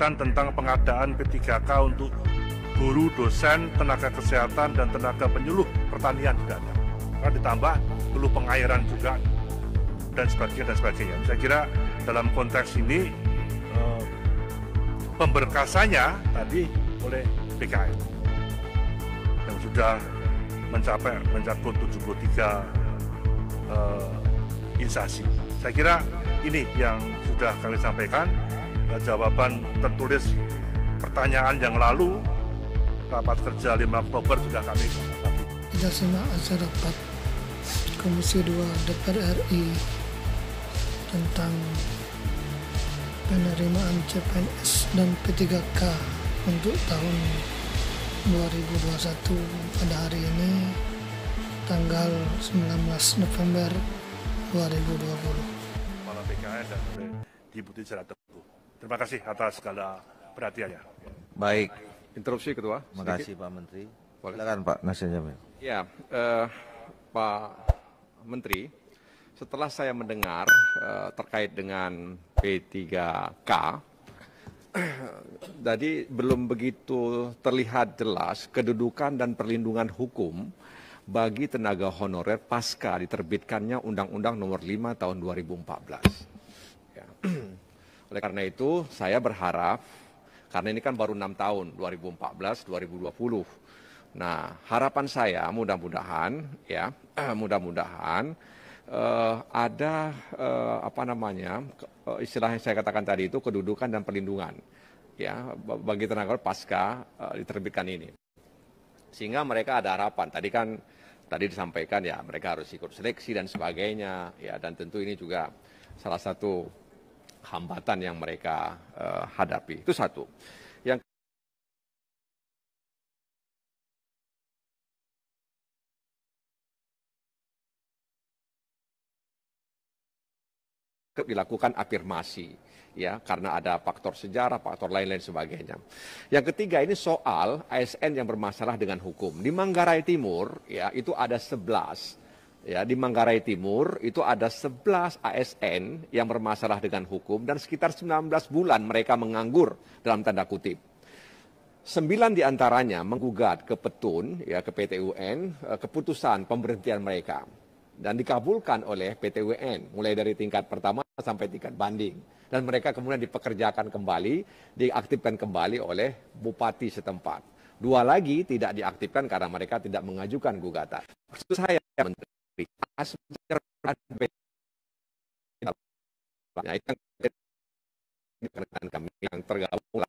berkaitan tentang pengadaan P3K untuk guru, dosen, tenaga kesehatan, dan tenaga penyuluh pertanian juga ada. Karena ditambah perlu pengairan juga, dan sebagainya. Saya kira dalam konteks ini pemberkasannya tadi oleh BKN yang sudah mencakup 73 instansi. Saya kira ini yang sudah kami sampaikan. Jawaban tertulis pertanyaan yang lalu rapat kerja 5 Oktober sudah kami sampaikan. Kita simak hasil rapat Komisi 2 DPR RI tentang penerimaan CPNS dan P3K untuk tahun 2021 pada hari ini tanggal 19 November 2020. Kepala BKN dan oleh Deputi Jalan Teguh. Terima kasih atas segala perhatiannya. Baik, Interupsi Ketua. terima kasih Pak Menteri. Silakan Pak Nasir Jamil. Ya, Pak Menteri, setelah saya mendengar terkait dengan P3K, jadi belum begitu terlihat jelas kedudukan dan perlindungan hukum bagi tenaga honorer pasca diterbitkannya Undang-Undang Nomor 5 Tahun 2014. Ya. Oleh karena itu, saya berharap, karena ini kan baru 6 tahun, 2014-2020. Nah, harapan saya mudah-mudahan, ya, ada istilah yang saya katakan tadi itu kedudukan dan perlindungan, ya, bagi tenaga pasca diterbitkan ini. Sehingga mereka ada harapan. Tadi disampaikan ya mereka harus ikut seleksi dan sebagainya, ya, dan tentu ini juga salah satu hambatan yang mereka hadapi. Itu satu. Yang dilakukan afirmasi, ya, karena ada faktor sejarah, faktor lain-lain sebagainya. Yang ketiga ini soal ASN yang bermasalah dengan hukum. Di Manggarai Timur, ya, itu ada 11. Ya, di Manggarai Timur itu ada 11 ASN yang bermasalah dengan hukum dan sekitar 19 bulan mereka menganggur dalam tanda kutip. 9 diantaranya menggugat ke Petun, ya, ke PT UN, keputusan pemberhentian mereka. Dan dikabulkan oleh PT UN, mulai dari tingkat pertama sampai tingkat banding. Dan mereka kemudian dipekerjakan kembali, diaktifkan kembali oleh bupati setempat. 2 lagi tidak diaktifkan karena mereka tidak mengajukan gugatan. Maksud saya, Menteri, kami yang tergabung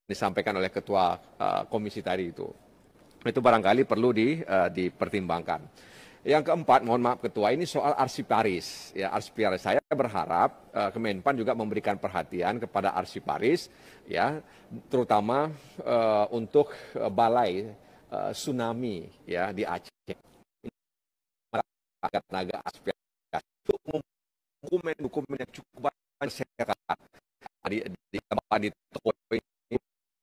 disampaikan oleh ketua komisi tadi itu barangkali perlu dipertimbangkan. Yang keempat, mohon maaf Ketua, ini soal arsiparis. Ya, arsiparis saya berharap Kemenpan juga memberikan perhatian kepada arsiparis, ya, terutama untuk balai tsunami, ya, di Aceh. Tenaga arsiparis untuk dokumen yang cukup banyak di toko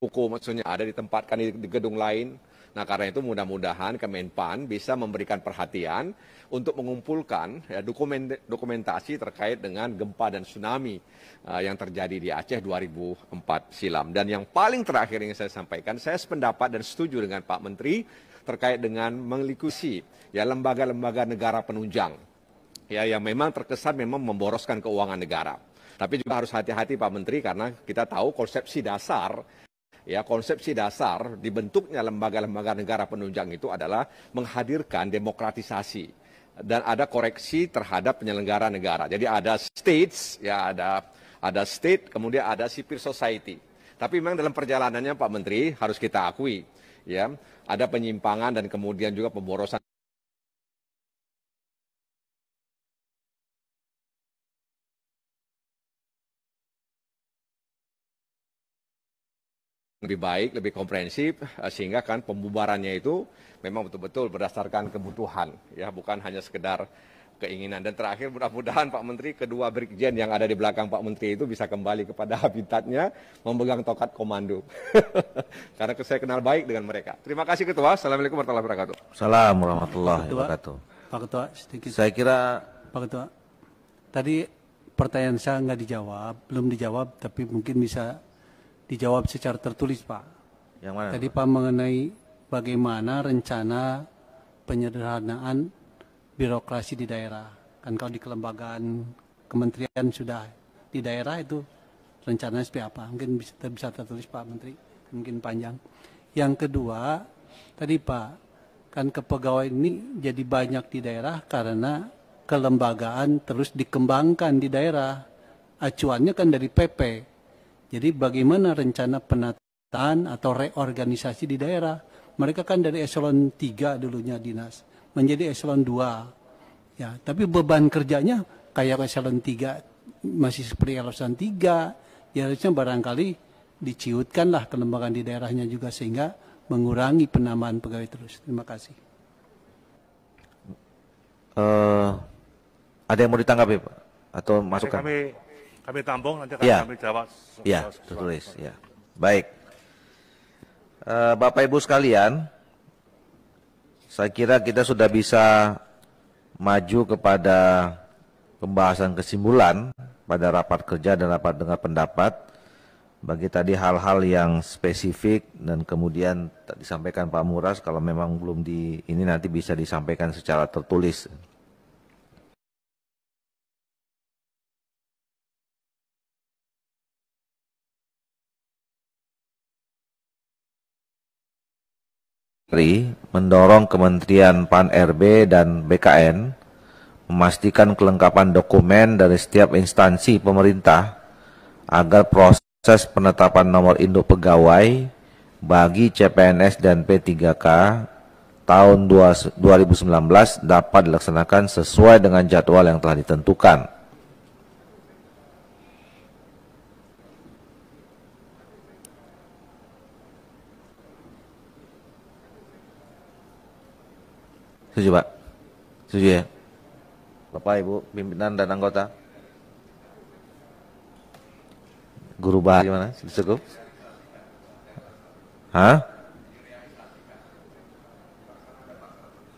buku, maksudnya ada ditempatkan di gedung lain. Nah, karena itu mudah-mudahan Kemenpan bisa memberikan perhatian untuk mengumpulkan, ya, dokumentasi terkait dengan gempa dan tsunami yang terjadi di Aceh 2004 silam. Dan yang paling terakhir yang saya sampaikan, saya sependapat dan setuju dengan Pak Menteri terkait dengan melikusi, ya, lembaga-lembaga negara penunjang, ya, yang memang terkesan memang memboroskan keuangan negara. Tapi juga harus hati-hati Pak Menteri karena kita tahu konsepsi dasar dibentuknya lembaga-lembaga negara penunjang itu adalah menghadirkan demokratisasi dan ada koreksi terhadap penyelenggara negara. Jadi ada states, ya, ada state, kemudian ada civil society. Tapi memang dalam perjalanannya Pak Menteri harus kita akui, ya, ada penyimpangan dan kemudian juga pemborosan. Lebih baik, lebih komprehensif, sehingga kan pembubarannya itu memang betul-betul berdasarkan kebutuhan, ya, bukan hanya sekedar keinginan. Dan terakhir, mudah-mudahan Pak Menteri, kedua Brigjen yang ada di belakang Pak Menteri itu bisa kembali kepada habitatnya, memegang tongkat komando. Karena saya kenal baik dengan mereka. Terima kasih Ketua. Assalamualaikum warahmatullahi wabarakatuh. Assalamualaikum warahmatullahi wabarakatuh. Pak Ketua, sedikit. Saya kira Pak Ketua, tadi pertanyaan saya nggak dijawab, belum dijawab, tapi mungkin bisa dijawab secara tertulis, Pak. Yang mana? Tadi Pak mengenai bagaimana rencana penyederhanaan birokrasi di daerah. Kan kalau di kelembagaan kementerian sudah di daerah itu rencananya seperti apa? Mungkin bisa tertulis Pak Menteri, mungkin panjang. Yang kedua, tadi Pak, kan kepegawaian ini jadi banyak di daerah karena kelembagaan terus dikembangkan di daerah. Acuannya kan dari PP. Jadi bagaimana rencana penataan atau reorganisasi di daerah? Mereka kan dari eselon 3 dulunya dinas, menjadi eselon 2. Ya, tapi beban kerjanya kayak eselon 3 masih seperti eselon 3. Ya harusnya barangkali diciutkanlah kelembagaan di daerahnya juga sehingga mengurangi penambahan pegawai terus. Terima kasih. Ada yang mau ditanggapi Pak? Atau masukan? Kami tampung, nanti akan Ya. kami jawab. Ya, tertulis. Ya. Baik. Bapak Ibu sekalian, saya kira kita sudah bisa maju kepada pembahasan kesimpulan pada rapat kerja dan rapat dengar pendapat. Bagi tadi hal-hal yang spesifik dan kemudian disampaikan Pak Muras, kalau memang belum ini nanti bisa disampaikan secara tertulis. Mendorong Kementerian Pan-RB dan BKN memastikan kelengkapan dokumen dari setiap instansi pemerintah agar proses penetapan nomor induk pegawai bagi CPNS dan P3K tahun 2019 dapat dilaksanakan sesuai dengan jadwal yang telah ditentukan. Setuju Pak? Setuju ya? Bapak, Ibu, pimpinan dan anggota? Guru bahasa gimana? Cukup? Hah?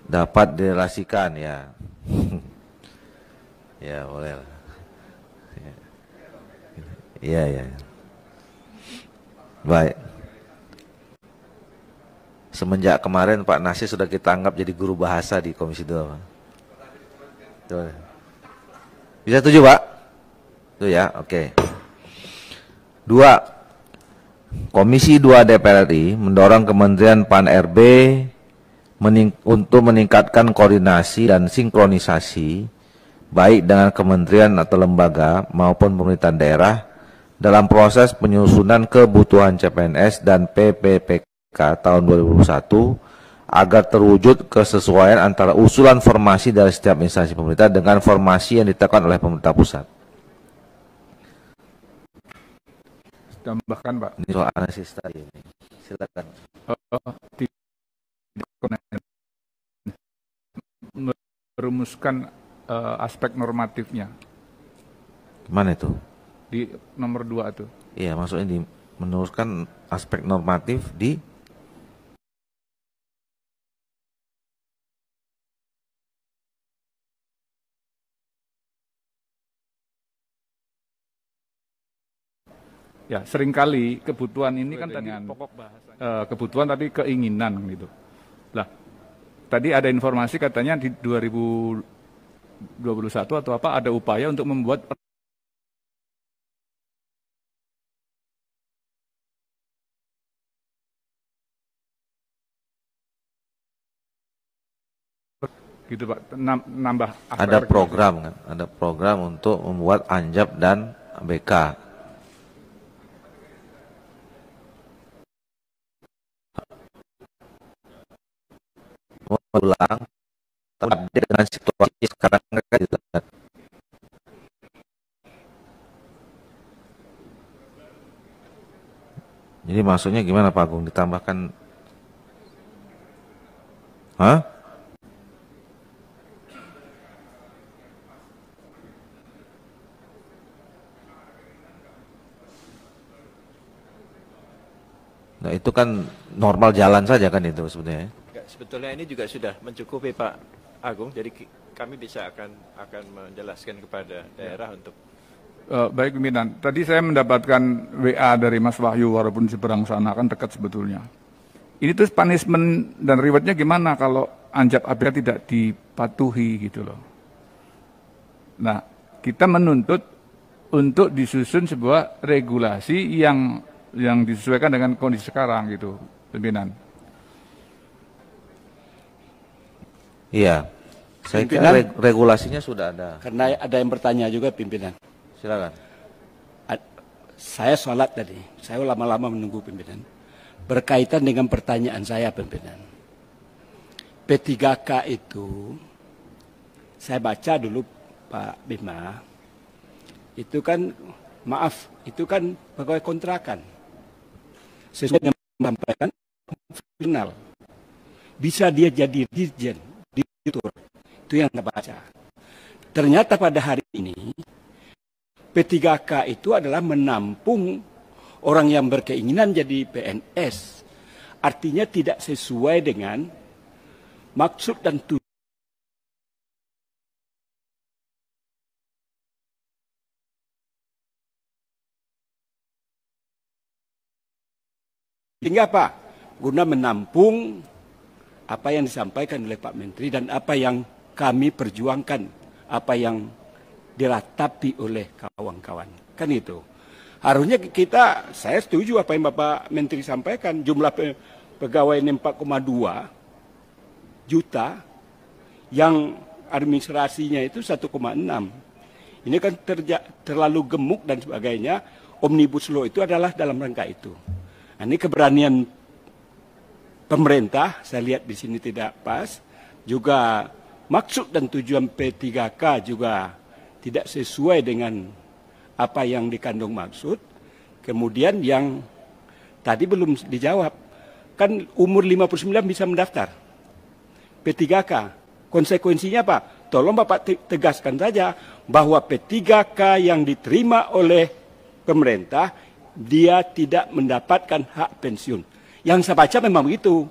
Dapat direlasikan ya. Ya boleh lah. Iya ya. Baik. Semenjak kemarin Pak Nasir sudah kita anggap jadi guru bahasa di Komisi 2 Pak. Bisa setuju Pak? Itu ya, oke. 2. Komisi 2 DPR RI mendorong Kementerian Pan-RB untuk meningkatkan koordinasi dan sinkronisasi baik dengan kementerian atau lembaga maupun pemerintahan daerah dalam proses penyusunan kebutuhan CPNS dan PPPK tahun 2021 agar terwujud kesesuaian antara usulan formasi dari setiap instansi pemerintah dengan formasi yang ditetapkan oleh pemerintah pusat. Tambahkan Pak. Ini soal analisis tadi. Silakan. Merumuskan aspek normatifnya. Gimana itu? Di nomor 2 itu. Iya, maksudnya meneruskan aspek normatif di Ya, seringkali kebutuhan ini kan tadi pokok bahasa. Kebutuhan tapi keinginan gitu. Lah, tadi ada informasi katanya di 2021 atau apa ada upaya untuk membuat gitu Pak, nambah ada program kan, ada program untuk membuat Anjab dan BK. Ulang update dengan situasi sekarang gitu. Jadi maksudnya gimana Pak Agung, ditambahkan? Hah? Nah itu kan normal jalan saja kan itu sebenarnya. Sebetulnya ini juga sudah mencukupi Pak Agung, jadi kami bisa akan menjelaskan kepada daerah untuk Baik pimpinan, tadi saya mendapatkan WA dari Mas Wahyu walaupun seberang sana kan dekat sebetulnya. Ini terus punishment dan rewardnya gimana kalau anjap ABK tidak dipatuhi gitu loh. Nah, kita menuntut untuk disusun sebuah regulasi yang disesuaikan dengan kondisi sekarang gitu, pimpinan. Iya, saya kira regulasinya sudah ada. Karena ada yang bertanya juga pimpinan. Silakan. Saya sholat tadi, saya lama-lama menunggu pimpinan. Berkaitan dengan pertanyaan saya pimpinan. P3K itu, saya baca dulu Pak Bima, itu kan, maaf, itu kan pegawai kontrakan. Sesuai dengan sampaikan, final. Bisa dia jadi dirjen, direktur. Itu yang saya baca. Ternyata pada hari ini, P3K itu adalah menampung orang yang berkeinginan jadi PNS. Artinya tidak sesuai dengan maksud dan tujuan. Sehingga apa? Guna menampung apa yang disampaikan oleh Pak Menteri dan apa yang kami perjuangkan, apa yang diratapi oleh kawan-kawan. Kan itu. Harusnya kita, saya setuju apa yang Bapak Menteri sampaikan, jumlah pegawai ini 4,2 juta, yang administrasinya itu 1,6. Ini kan terlalu gemuk dan sebagainya. Omnibus Law itu adalah dalam rangka itu. Nah, ini keberanian pemerintah, saya lihat di sini tidak pas. Juga maksud dan tujuan P3K juga tidak sesuai dengan apa yang dikandung maksud. Kemudian yang tadi belum dijawab, kan umur 59 bisa mendaftar P3K. Konsekuensinya apa? Tolong Bapak tegaskan saja bahwa P3K yang diterima oleh pemerintah, dia tidak mendapatkan hak pensiun. Yang saya baca memang begitu.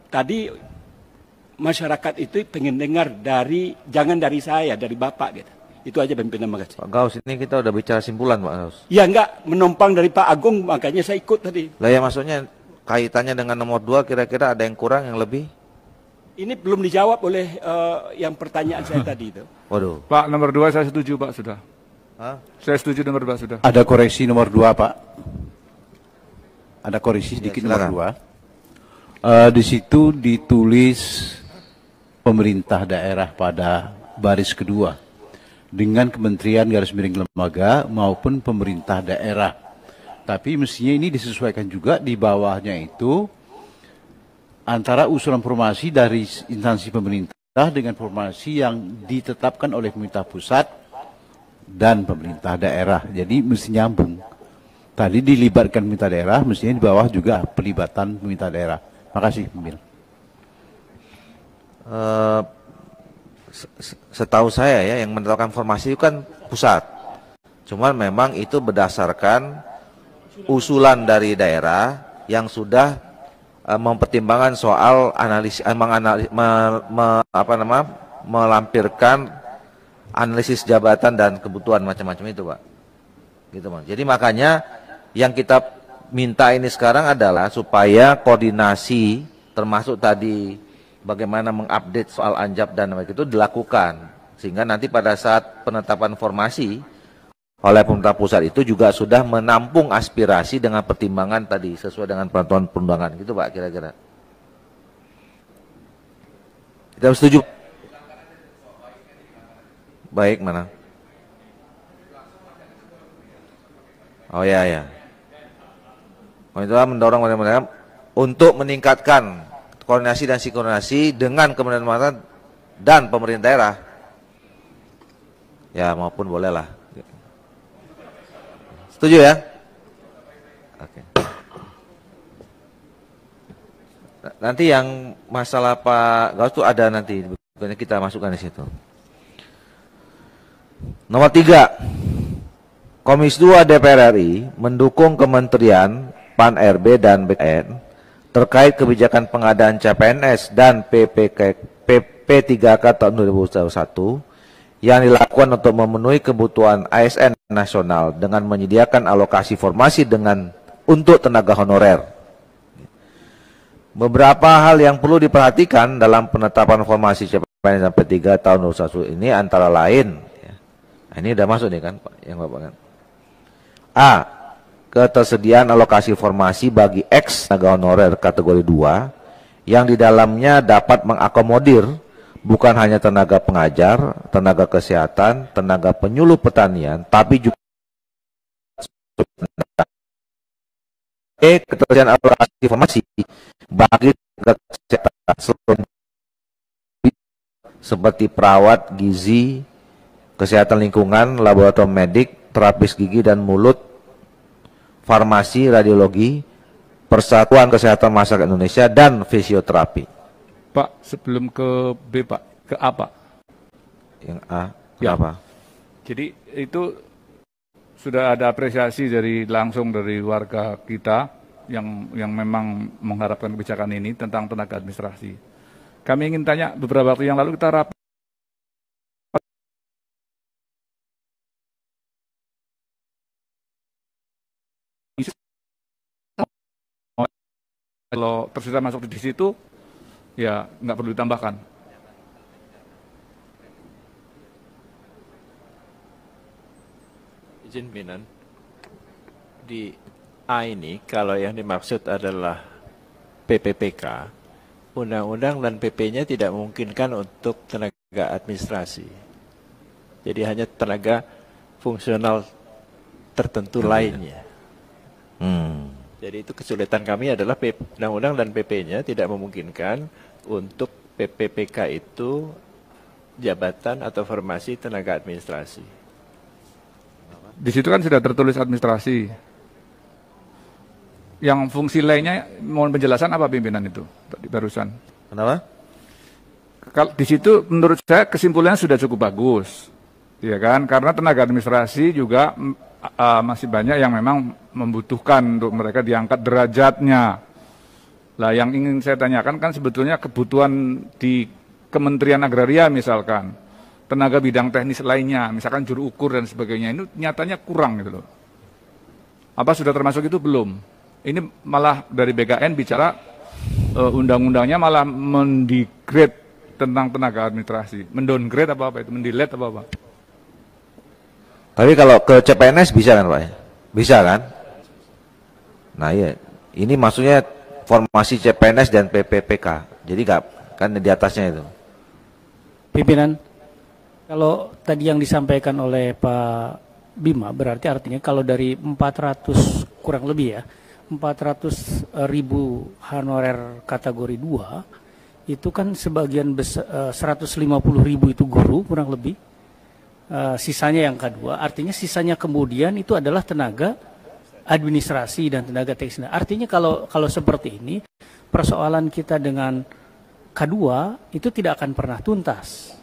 Tadi masyarakat itu pengen dengar dari, jangan dari saya, dari Bapak gitu. Itu aja pimpinan, makasih. Pak Gaus, ini kita udah bicara simpulan Pak Gaus. Ya enggak, menumpang dari Pak Agung, makanya saya ikut tadi. Lah ya maksudnya kaitannya dengan nomor 2 kira-kira ada yang kurang, yang lebih? Ini belum dijawab oleh yang pertanyaan saya tadi itu. Waduh. Pak, nomor 2 saya setuju Pak, sudah. Hah? Saya setuju nomor 2 sudah. Ada koreksi nomor 2 Pak. Ada koreksi sedikit Ya, nomor 2. Di situ ditulis pemerintah daerah pada baris kedua dengan kementerian garis miring lembaga maupun pemerintah daerah. Tapi mestinya ini disesuaikan juga di bawahnya itu antara usulan formasi dari instansi pemerintah dengan formasi yang ditetapkan oleh pemerintah pusat dan pemerintah daerah. Jadi mesti nyambung. Tadi dilibatkan pemerintah daerah, mestinya di bawah juga pelibatan pemerintah daerah. Makasih, Pemimpin. Setahu saya ya, yang menetapkan formasi itu kan pusat. Cuman memang itu berdasarkan usulan dari daerah yang sudah mempertimbangkan soal melampirkan analisis jabatan dan kebutuhan macam-macam itu, Pak. Gitu, Bang. Jadi makanya yang kita minta ini sekarang adalah supaya koordinasi termasuk tadi bagaimana mengupdate soal anjap dan itu dilakukan sehingga nanti pada saat penetapan formasi oleh pemerintah pusat itu juga sudah menampung aspirasi dengan pertimbangan tadi sesuai dengan peraturan perundangan gitu Pak kira-kira. Kita setuju? Baik, mana? Oh ya. Pemerintah mendorong mereka untuk meningkatkan koordinasi dan sinkronasi dengan Kementerian dan pemerintah daerah. Ya maupun bolehlah. Setuju ya? Oke. Nanti yang masalah Pak Gaus itu ada nanti, kita masukkan di situ. Nomor 3, Komisi 2 DPR RI mendukung Kementerian PAN-RB dan BKN terkait kebijakan pengadaan CPNS dan P3K tahun 2021 yang dilakukan untuk memenuhi kebutuhan ASN nasional dengan menyediakan alokasi formasi untuk tenaga honorer. Beberapa hal yang perlu diperhatikan dalam penetapan formasi CPNS dan P3 tahun 2021 ini antara lain, nah, ini udah masuk nih kan Pak, yang Bapak kan. A. Ketersediaan alokasi formasi bagi tenaga honorer kategori 2 yang di dalamnya dapat mengakomodir bukan hanya tenaga pengajar, tenaga kesehatan, tenaga penyuluh pertanian, tapi juga ketersediaan alokasi formasi bagi tenaga kesehatan seperti perawat gizi, kesehatan lingkungan, laboratorium medik, terapis gigi dan mulut, farmasi, radiologi, Persatuan Kesehatan Masyarakat Indonesia, dan fisioterapi. Pak, sebelum ke B, Pak, ke A, Pak. Yang A, Ya. kenapa? Jadi itu sudah ada apresiasi langsung dari warga kita yang memang mengharapkan kebijakan ini tentang tenaga administrasi. Kami ingin tanya, beberapa waktu yang lalu kita rapat kalau tersedia masuk di situ, ya nggak perlu ditambahkan. Izin pimpinan, di A ini kalau yang dimaksud adalah PPPK, undang-undang dan PP-nya tidak memungkinkan untuk tenaga administrasi. Jadi hanya tenaga fungsional tertentu lainnya. Jadi itu kesulitan kami adalah undang-undang dan PP-nya tidak memungkinkan untuk PPPK itu jabatan atau formasi tenaga administrasi. Di situ kan sudah tertulis administrasi. Yang fungsi lainnya, mohon penjelasan apa pimpinan itu tadi barusan? Kenapa? Kalau di situ menurut saya kesimpulannya sudah cukup bagus, ya kan? Karena tenaga administrasi juga masih banyak yang memang membutuhkan untuk mereka diangkat derajatnya. Lah yang ingin saya tanyakan kan sebetulnya kebutuhan di Kementerian Agraria misalkan, tenaga bidang teknis lainnya, misalkan juru ukur dan sebagainya, ini nyatanya kurang gitu loh. Apa sudah termasuk itu belum? Ini malah dari BKN bicara undang-undangnya malah mendegrade tentang tenaga administrasi, mendowngrade apa itu, mendelete apa. Tapi kalau ke CPNS bisa kan Pak? Bisa kan? Nah iya, ini maksudnya formasi CPNS dan PPPK. Jadi kan di atasnya itu. Pimpinan, kalau tadi yang disampaikan oleh Pak Bima, berarti artinya kalau dari 400 kurang lebih ya, 400.000 honorer kategori 2, itu kan sebagian besar 150.000 itu guru kurang lebih. Sisanya yang kedua, artinya sisanya kemudian itu adalah tenaga administrasi dan tenaga teknis. Artinya kalau seperti ini, persoalan kita dengan K2 itu tidak akan pernah tuntas,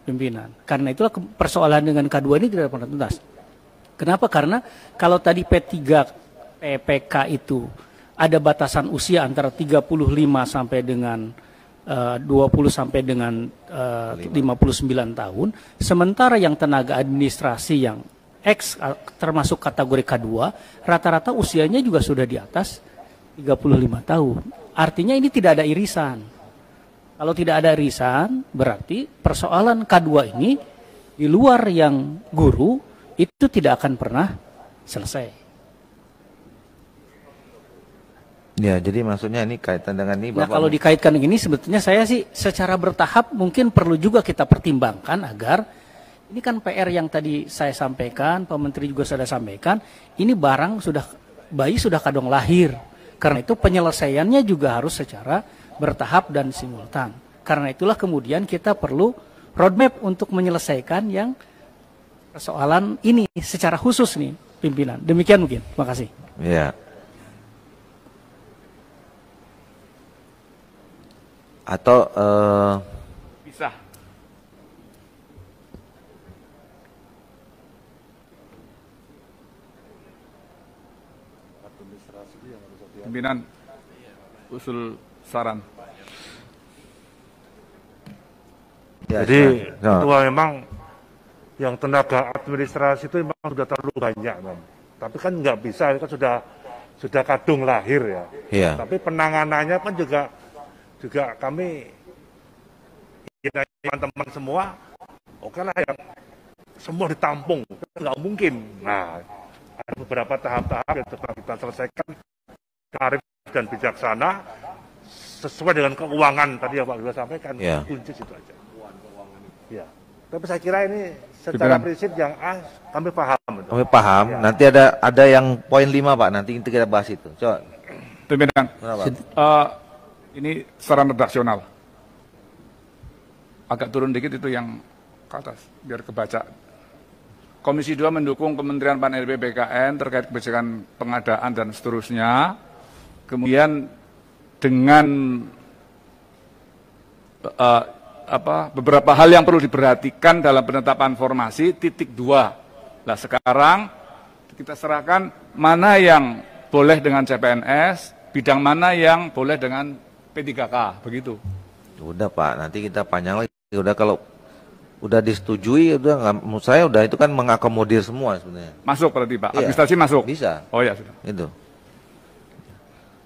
pimpinan. Karena itulah persoalan dengan K2 ini tidak pernah tuntas. Kenapa? Karena kalau tadi P3 PPK itu ada batasan usia antara 35 sampai dengan 20 sampai dengan 59 tahun, sementara yang tenaga administrasi yang X termasuk kategori K2 rata-rata usianya juga sudah di atas 35 tahun. Artinya ini tidak ada irisan. Kalau tidak ada irisan, berarti persoalan K2 ini di luar yang guru itu tidak akan pernah selesai. Ya, jadi maksudnya ini kaitan dengan ini. Nah, kalau dikaitkan ini sebetulnya saya sih secara bertahap mungkin perlu juga kita pertimbangkan agar ini kan PR yang tadi saya sampaikan, Pak Menteri juga sudah sampaikan, ini bayi sudah kadang lahir. Karena itu penyelesaiannya juga harus secara bertahap dan simultan. Karena itulah kemudian kita perlu roadmap untuk menyelesaikan yang persoalan ini secara khusus nih, pimpinan. Demikian mungkin. Terima kasih. Ya. Atau bisa. Pimpinan usul saran. Ya, jadi ketua memang yang tenaga administrasi itu memang sudah terlalu banyak, Mam. Tapi kan nggak bisa, kan sudah kadung lahir ya. Iya. Tapi penanganannya kan juga kami teman-teman semua, oke lah ya, semua ditampung, nggak mungkin. Nah, ada beberapa tahap-tahap yang telah kita selesaikan arif dan bijaksana sesuai dengan keuangan tadi yang Pak Lurah sampaikan. Yeah. Kunci situ aja. Ya. Tapi saya kira ini secara prinsip yang kami paham. Kami paham. Ya. Nanti ada yang poin 5 Pak. Nanti kita bahas itu. Coba. Pimpinan. Ini secara redaksional. Agak turun dikit itu yang ke atas biar kebaca. Komisi 2 mendukung Kementerian Pan-RB BKN terkait kebijakan pengadaan dan seterusnya. Kemudian dengan beberapa hal yang perlu diperhatikan dalam penetapan formasi, titik 2. Nah sekarang kita serahkan mana yang boleh dengan CPNS, bidang mana yang boleh dengan P3K, begitu. Udah Pak, nanti kita panjang lagi. Udah kalau udah disetujui, udah menurut saya udah itu kan mengakomodir semua sebenarnya. Masuk berarti Pak, Iya. administrasi masuk? Bisa. Oh ya sudah. Itu.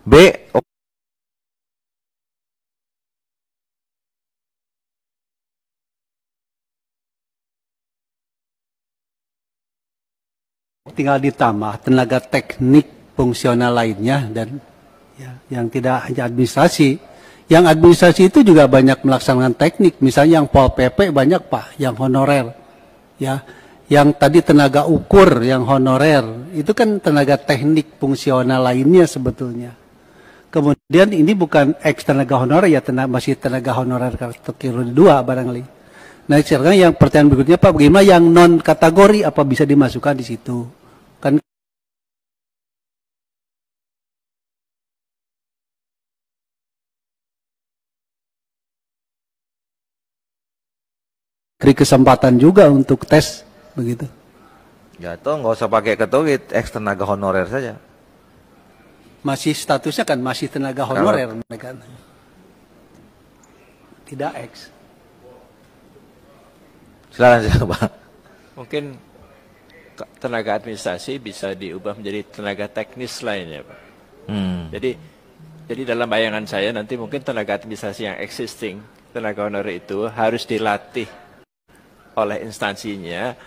B. Tinggal ditambah tenaga teknik fungsional lainnya dan ya, yang tidak hanya administrasi. Yang administrasi itu juga banyak melaksanakan teknik, misalnya yang Pol PP banyak Pak, yang honorer. Ya, yang tadi tenaga ukur yang honorer, itu kan tenaga teknik fungsional lainnya sebetulnya. Kemudian ini bukan ex tenaga honorer ya, masih tenaga honorer kategori 2 barangkali. Nah, sekarang yang pertanyaan berikutnya Pak, bagaimana yang non kategori apa bisa dimasukkan di situ? Kan beri kesempatan juga untuk tes begitu. Ya toh nggak usah pakai ketua, ex tenaga honorer saja. Masih statusnya kan masih tenaga honorer mereka. Tidak ex. Silakan Pak. Mungkin tenaga administrasi bisa diubah menjadi tenaga teknis lainnya, Pak. Jadi dalam bayangan saya nanti mungkin tenaga administrasi yang existing, tenaga honorer itu harus dilatih oleh instansinya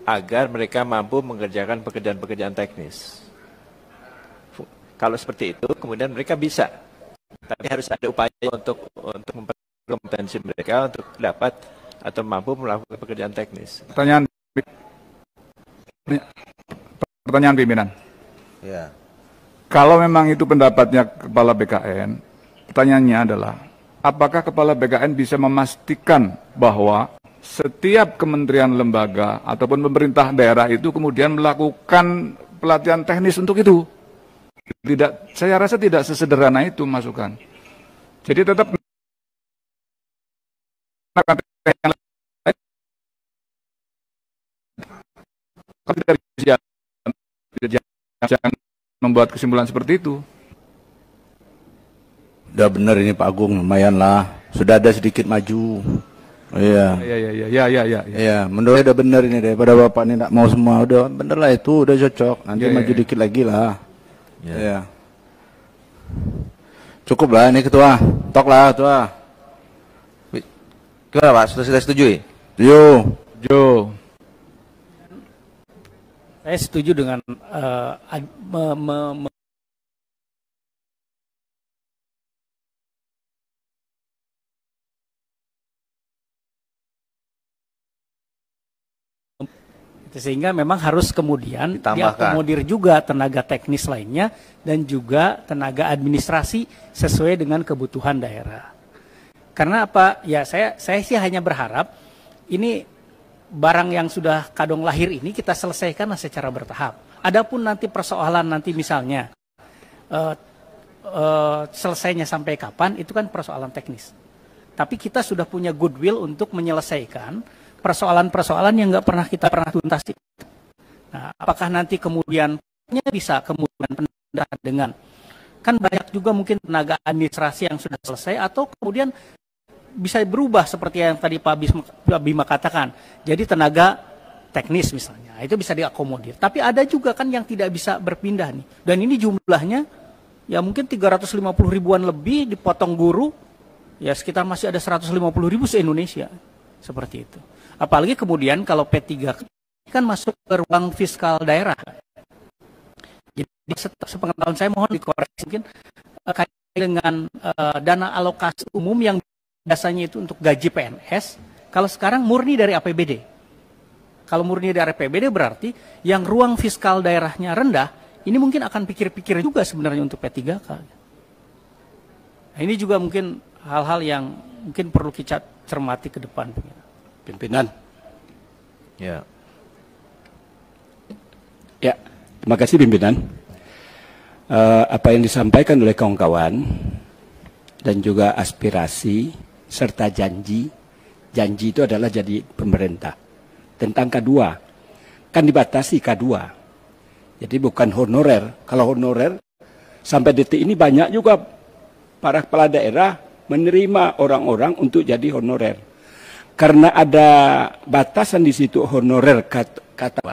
agar mereka mampu mengerjakan pekerjaan-pekerjaan teknis. Kalau seperti itu, kemudian mereka bisa. Tapi harus ada upaya untuk memperbaiki kompetensi mereka untuk dapat atau mampu melakukan pekerjaan teknis. Pertanyaan pimpinan. Ya. Kalau memang itu pendapatnya Kepala BKN, pertanyaannya adalah, apakah Kepala BKN bisa memastikan bahwa setiap kementerian lembaga ataupun pemerintah daerah itu kemudian melakukan pelatihan teknis untuk itu? Tidak, saya rasa tidak sesederhana itu masukan. Jadi tetap jangan membuat kesimpulan seperti itu. Udah benar ini Pak Agung, lumayan lah. Sudah ada sedikit maju. Iya. Iya, menurut udah benar ini daripada Bapak ini tidak mau semua. Udah bener lah itu, udah cocok. Nanti maju dikit lagi lah. Iya. Cukup lah ini ketua. Tok lah ketua. Gimana Pak? Sudah setujui? Setuju. Saya setuju dengan sehingga memang harus kemudian diakomodir juga tenaga teknis lainnya dan juga tenaga administrasi sesuai dengan kebutuhan daerah. Karena apa? Ya saya sih hanya berharap ini barang yang sudah kadung lahir ini kita selesaikan secara bertahap. Adapun nanti persoalan nanti misalnya selesainya sampai kapan itu kan persoalan teknis. Tapi kita sudah punya goodwill untuk menyelesaikan persoalan-persoalan yang nggak kita pernah tuntasi. Nah, apakah nanti kemudian bisa kemudian pendapat dengan kan banyak juga mungkin tenaga administrasi yang sudah selesai atau kemudian bisa berubah seperti yang tadi Pak Bima katakan. Jadi tenaga teknis misalnya, itu bisa diakomodir. Tapi ada juga kan yang tidak bisa berpindah nih. Dan ini jumlahnya ya mungkin 350 ribuan lebih, dipotong guru, ya sekitar masih ada 150 ribu se-Indonesia. Seperti itu. Apalagi kemudian kalau P3 kan masuk ke ruang fiskal daerah. Jadi sepengetahuan saya mohon dikoreksi mungkin kait dengan dana alokasi umum yang biasanya itu untuk gaji PNS, kalau sekarang murni dari APBD. Kalau murni dari APBD berarti yang ruang fiskal daerahnya rendah, ini mungkin akan pikir-pikir juga sebenarnya untuk P3K. Nah, ini juga mungkin hal-hal yang mungkin perlu kita cermati ke depan. Pimpinan. Ya. Ya, terima kasih pimpinan. Apa yang disampaikan oleh kawan-kawan dan juga aspirasi serta janji itu adalah jadi pemerintah. Tentang K2, kan dibatasi K2. Jadi bukan honorer. Kalau honorer, sampai detik ini banyak juga para kepala daerah menerima orang-orang untuk jadi honorer. Karena ada batasan di situ honorer kata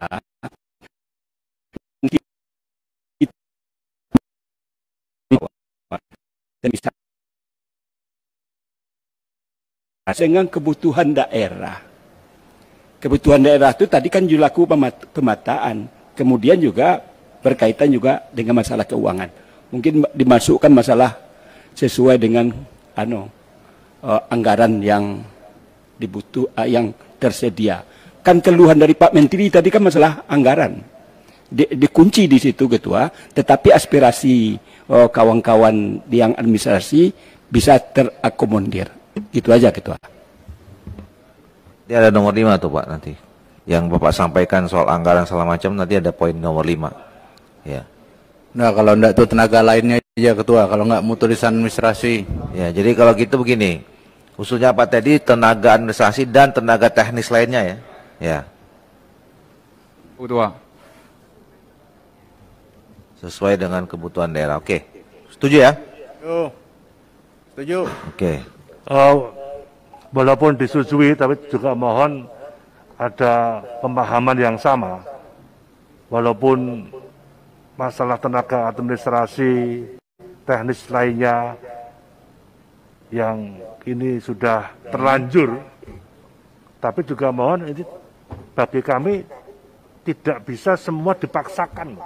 dan bisa dengan kebutuhan daerah. Kebutuhan daerah itu tadi kan julaku pemetaan, kemudian juga berkaitan juga dengan masalah keuangan. Mungkin dimasukkan masalah sesuai dengan anggaran yang yang tersedia. Kan keluhan dari Pak Menteri tadi kan masalah anggaran. Dikunci di situ Ketua, tetapi aspirasi kawan-kawan yang administrasi bisa terakomodir. Itu aja Ketua. Dia ada nomor 5 tuh Pak nanti. Yang Bapak sampaikan soal anggaran segala macam nanti ada poin nomor 5. Ya. Nah kalau enggak tuh tenaga lainnya aja Ketua, kalau enggak mutulisan administrasi. Ya, jadi kalau gitu begini. Usulnya Pak Teddy tenaga administrasi dan tenaga teknis lainnya ya. Ya. Ketua. Sesuai dengan kebutuhan daerah. Oke. Setuju ya? Setuju. Oke. Walaupun disetujui, tapi juga mohon ada pemahaman yang sama. Walaupun masalah tenaga administrasi, teknis lainnya yang ini sudah terlanjur, tapi juga mohon ini bagi kami tidak bisa semua dipaksakan.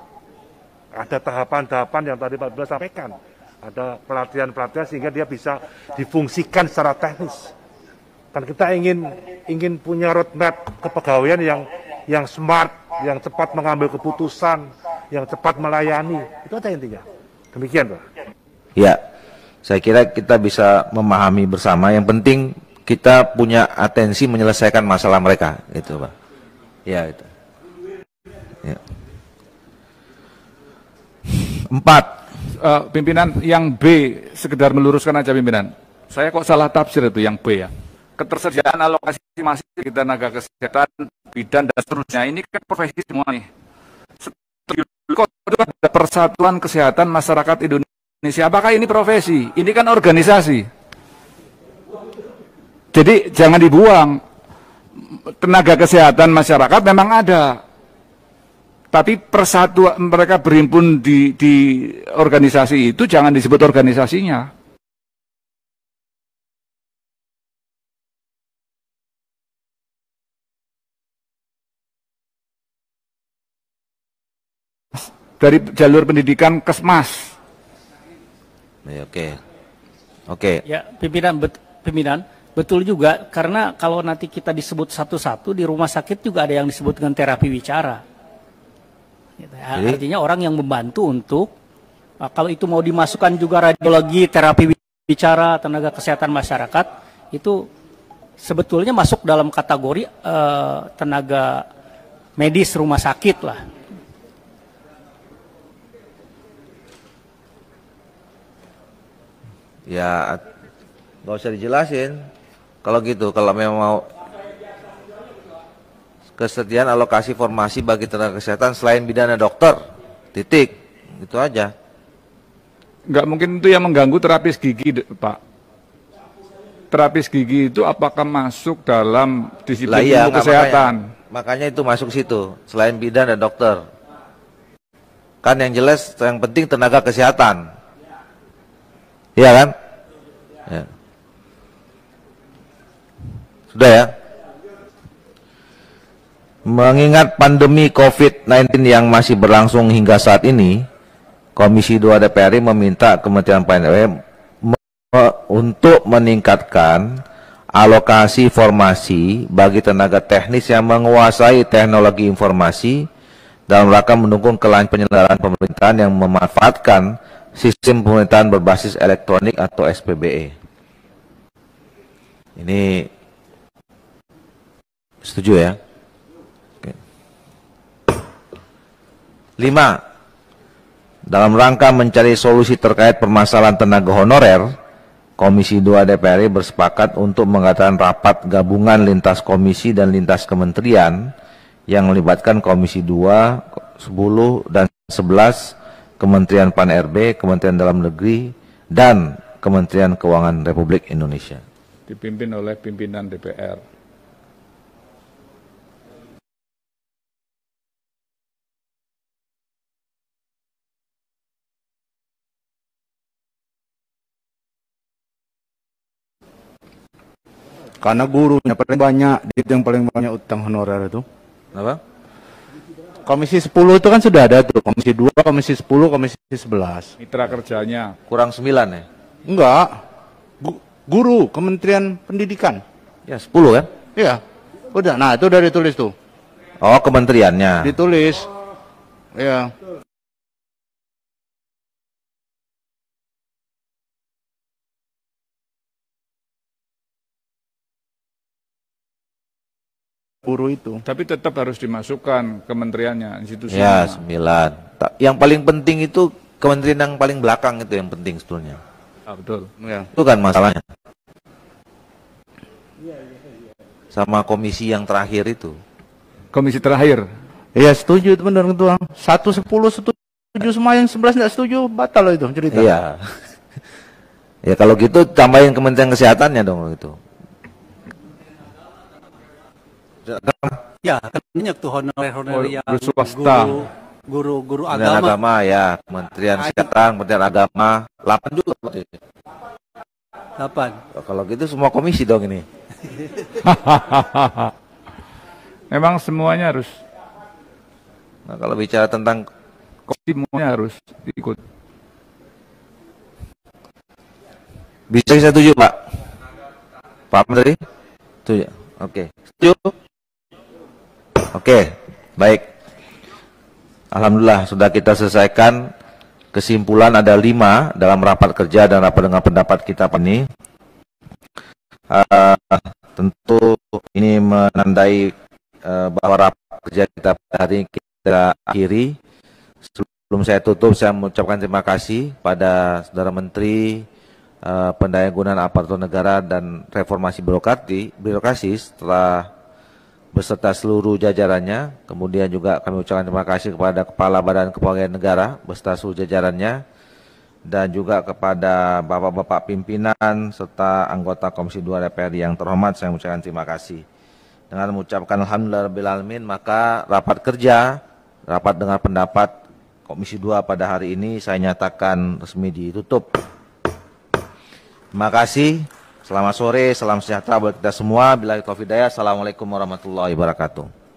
Ada tahapan-tahapan yang tadi Pak Bima sampaikan. Ada pelatihan-pelatihan sehingga dia bisa difungsikan secara teknis. Kan kita ingin punya roadmap kepegawaian yang smart, yang cepat mengambil keputusan, yang cepat melayani. Itu aja intinya. Demikian, Pak. Ya, saya kira kita bisa memahami bersama. Yang penting kita punya atensi menyelesaikan masalah mereka, gitu Pak. Ya, itu. Ya. 4. Pimpinan yang B, sekedar meluruskan aja pimpinan. Saya kok salah tafsir itu yang B ya. Ketersediaan alokasi masih di tenaga kesehatan, bidan dan seterusnya. Ini kan profesi semua nih. Kok ada Persatuan Kesehatan Masyarakat Indonesia. Apakah ini profesi? Ini kan organisasi. Jadi jangan dibuang. Tenaga kesehatan masyarakat memang ada. Tapi persatuan mereka berhimpun di organisasi itu jangan disebut organisasinya. Dari jalur pendidikan Kesmas. Oke. Ya, pimpinan betul juga karena kalau nanti kita disebut satu-satu di rumah sakit juga ada yang disebut dengan terapi wicara. Jadi, artinya orang yang membantu untuk kalau itu mau dimasukkan juga radiologi, terapi bicara, tenaga kesehatan masyarakat itu sebetulnya masuk dalam kategori tenaga medis rumah sakit lah. Ya, nggak usah dijelasin. Kalau gitu, kalau memang mau kesediaan alokasi formasi bagi tenaga kesehatan selain bidan dan dokter, titik, itu aja. Nggak mungkin itu yang mengganggu terapis gigi, Pak. terapis gigi itu apakah masuk dalam disiplin Iya, ilmu kesehatan? Makanya itu masuk situ, selain bidan dan dokter. Kan yang jelas, yang penting tenaga kesehatan. Iya kan? Ya. Sudah ya? Mengingat pandemi COVID-19 yang masih berlangsung hingga saat ini, Komisi 2 DPR RI meminta Kementerian PAN untuk meningkatkan alokasi formasi bagi tenaga teknis yang menguasai teknologi informasi dalam rangka mendukung kelancaran penyelenggaraan pemerintahan yang memanfaatkan sistem pemerintahan berbasis elektronik atau SPBE. Ini setuju ya? Oke. 5. Dalam rangka mencari solusi terkait permasalahan tenaga honorer, Komisi 2 DPR RI bersepakat untuk mengadakan rapat gabungan lintas komisi dan lintas kementerian yang melibatkan Komisi 2, 10, dan 11, Kementerian PAN-RB, Kementerian Dalam Negeri, dan Kementerian Keuangan Republik Indonesia. Dipimpin oleh pimpinan DPR. Karena gurunya paling banyak, itu yang paling banyak utang honorer itu. Apa? Komisi 10 itu kan sudah ada tuh, Komisi 2, Komisi 10, Komisi 11. Mitra kerjanya. Kurang 9 ya? Enggak. Guru, Kementerian Pendidikan. Ya, 10 kan? Iya. Udah, nah itu udah ditulis tuh. Oh, kementeriannya. Ditulis. Iya. Guru itu. Tapi tetap harus dimasukkan kementeriannya, institusinya. Ya, 9. Yang paling penting itu kementerian yang paling belakang itu yang penting sebetulnya. Ah, betul. Ya. Itu kan masalahnya. Sama komisi yang terakhir itu. Komisi terakhir. Iya, setuju itu benar itu. 1, 10 setuju semua, yang 11 enggak setuju, batal loh itu cerita. Iya. Ya kalau gitu tambahin Kementerian Kesehatannya dong itu. Ya, kan banyak tuh honorer yang swasta. guru Kementerian Agama ya, Kementerian Kesehatan, Kementerian Agama, 8 juga berarti. 8. Kalau gitu semua komisi dong ini. Memang semuanya harus. Nah, kalau bicara tentang semuanya harus ikut. Bisa setuju, Pak? Pak Menteri? Setuju. Oke. Setuju? Oke, baik. Alhamdulillah sudah kita selesaikan. Kesimpulan ada 5 dalam rapat kerja dan rapat dengan pendapat kita ini. Tentu ini menandai bahwa rapat kerja kita pada hari ini kita akhiri. Sebelum saya tutup, saya mengucapkan terima kasih pada Saudara Menteri Pendayagunaan Aparatur Negara dan Reformasi Birokrasi setelah beserta seluruh jajarannya. Kemudian juga kami ucapkan terima kasih kepada Kepala Badan Kepegawaian Negara beserta seluruh jajarannya, dan juga kepada Bapak-Bapak pimpinan serta anggota Komisi 2 DPR yang terhormat, saya mengucapkan terima kasih. Dengan mengucapkan alhamdulillahirabbil alamin, maka rapat kerja, rapat dengar pendapat Komisi 2 pada hari ini saya nyatakan resmi ditutup. Terima kasih. Selamat sore, salam sejahtera buat kita semua. Billahi taufiq hidayah. Assalamualaikum warahmatullahi wabarakatuh.